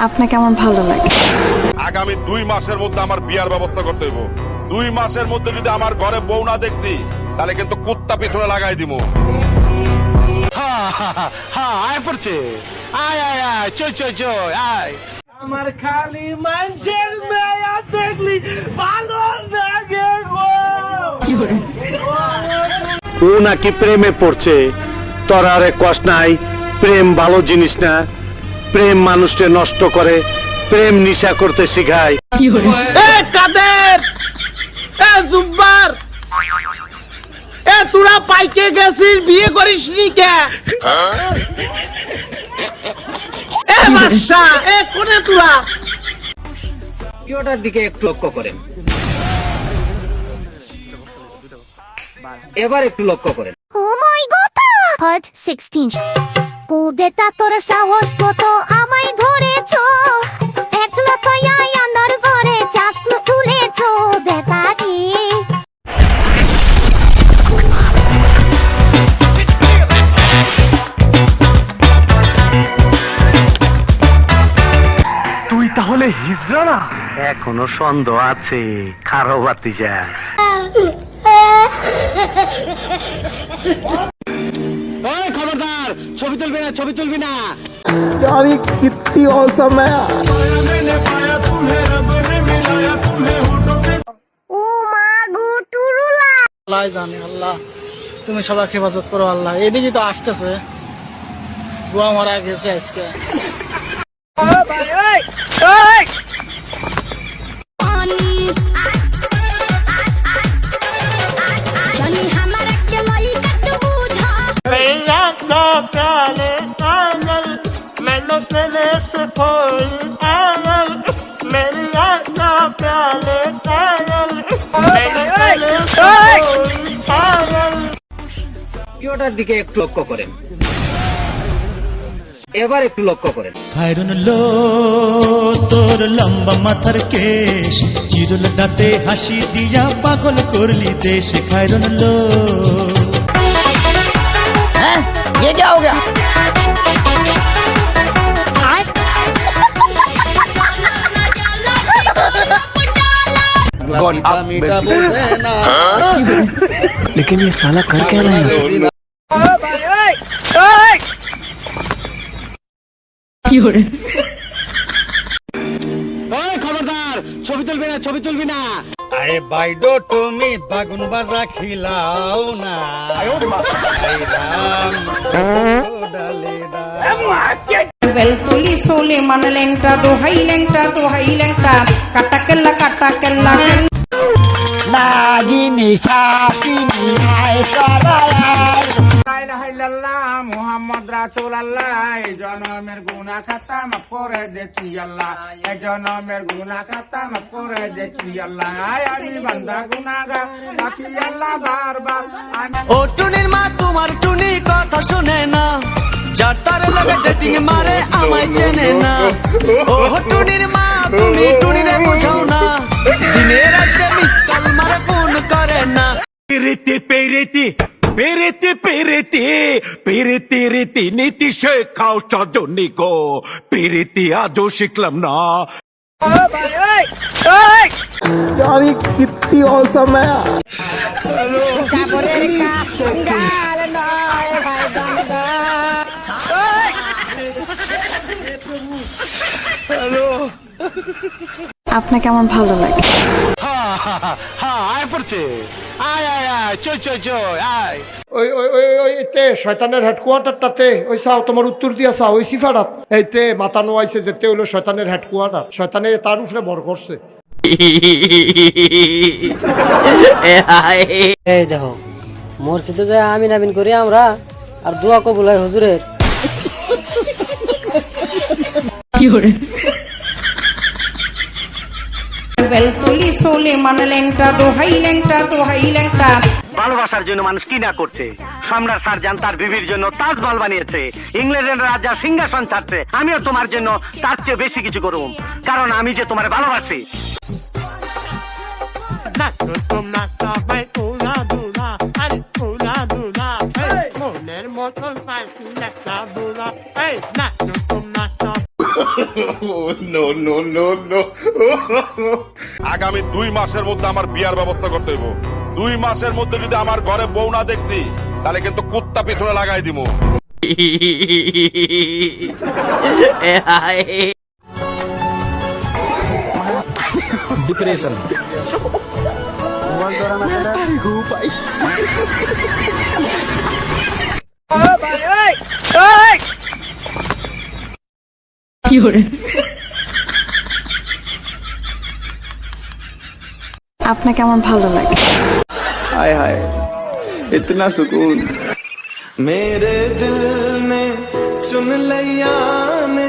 আপনাকে আমার ভালো লাগে। আগামী 2 মাসের মধ্যে আমার বিয়ার ব্যবস্থা করতে হইব। 2 মাসের মধ্যে যদি আমার ঘরে বউ না দেখছি তাহলে কিন্তু কুত্তা পিছনে লাগাই দিব। আয় পড়ছে, আয় আয় আয়, চই চই চই আয়। আমার খালি মানুষের মায়া দেখলি ভালো লাগে গো। ও নাকি প্রেমে পড়ছে, তোর আরে কষ্ট নাই। প্রেম ভালো জিনিস না, প্রেম মানুষকে নষ্ট করে, প্রেম নিশা করতে শিখায়। এ কাদের, এ জুব্বার, এ তোরা পাইকে গেছিস, বিয়ে করিস নি কে? এ বাদশা, এ কোনে তোরা? ভিডিওটার দিকে একটু লক্ষ্য করেন, এবার একটু লক্ষ্য করেন। Oh my god! Part 16. কোবেটা তোর সাহস কত আমায় ধরেছো, একলা পায়া আন্দার ঘরে চাকু তুলেছো বেটারি। তুই তাহলে হিজড়া না? এখনো সন্দেহ আছে, খারো বাতি যা। ওই খবরদার, ছবি তুলবি না, ছবি তুলবি না। यानी कितनी औसम है। ও মা গো টুরুলা। আল্লাহ জানে, আল্লাহ তুমি সবাইকে হেফাজত করো আল্লাহ। এদিকে তো আসতেছে, গোয়া মারা গেছে আজকে। ভিডিওটার দিকে একটু লক্ষ্য করেন, এবার একটু লক্ষ্য করেন। খায়রন লো তোর লম্বা মাথার কেশ, চিরুল দাঁতে হাসি দিয়া পাগল করলি দেশ। খায়রন লো ये क्या हो गया? लेकिन ये साला कर क्या रहा है? ওই খবরদার, ছবি তুলবি না, ছবি তুলবি না। আরে বাইডো তুমি বাগুন বাজা খিলাও না। বেলতুলি সোলে মান লেংটা দোহাই লেংটা দোহাই লেংটা কাটা কেল্লা কাটা কেল্লা নাগিনী সাপিনী আয় সরায়। মোহাম্মদ রাসূলুল্লাহ, এই জনমের গুনাহ খাতা মাফ করে দেখি আল্লাহ, এই জনমের গুনাহ খাতা মাফ করে দেখি আল্লাহ। আমি বান্দা গুনাহগার, বাকি আল্লাহ বারবার। ও টুনির মা তোমার টুনি কথা শুনে না, যার তার লগে ডেটিং মারে আমায় চেনে না। ও টুনির মা তুমি টুনিরে বোঝাও না, দিনে রাতে মিস কল মারে ফোন করে না। পেরেতে পেরেতে পেরেতে পেরেতে পেরেতে রেতে নীতি শেখাও সজনী গো, পেরেতে আজও শিখলাম না। यानी कितनी औसम है। আপনাকে আমার ভালো লাগে। আয় পড়ছে, আয় আয় আয়, চই চই চই আয়। ওই ওই ওই ওই তে শয়তানের হেডকোয়ার্টারটাতে ওই চাও তোমার উত্তর দিয়া চাও ওই সিফারাত এইতে মাথা নোয়াইছে যেতে হইলো শয়তানের হেডকোয়ার্টার, শয়তানে তার উপরে বর করছে। এই দেখো মসজিদে যায় আমিন আমিন করি আমরা, আর দোয়া কবুল হয় হুজুরের। বেলতুলি সোলে মান লেংটা দোহাই লেংটা দোহাই লেংটা। ভালোবাসার জন্য মানুষ কি না করছে। সম্রাট শাহজাহান তার বিবির জন্য তাজমহল বানিয়েছে, ইংল্যান্ডের রাজা সিংহাসন ছাড়ছে। আমিও তোমার জন্য তার চেয়ে বেশি কিছু করব, কারণ আমি যে তোমার ভালোবাসি। মনের মতন আগামী 2 মাসের মধ্যে আমার বিয়ার ব্যবস্থা করতে হইব। 2 মাসের মধ্যে যদি আমার ঘরে বউ না দেখছি তাহলে কিন্তু কুত্তা পিছনে লাগাই দিব। ডিপ্রেশন আপনাকে আমার ভালো লাগে। हाय हाय इतना सुकून मेरे दिल में चुन लिया ने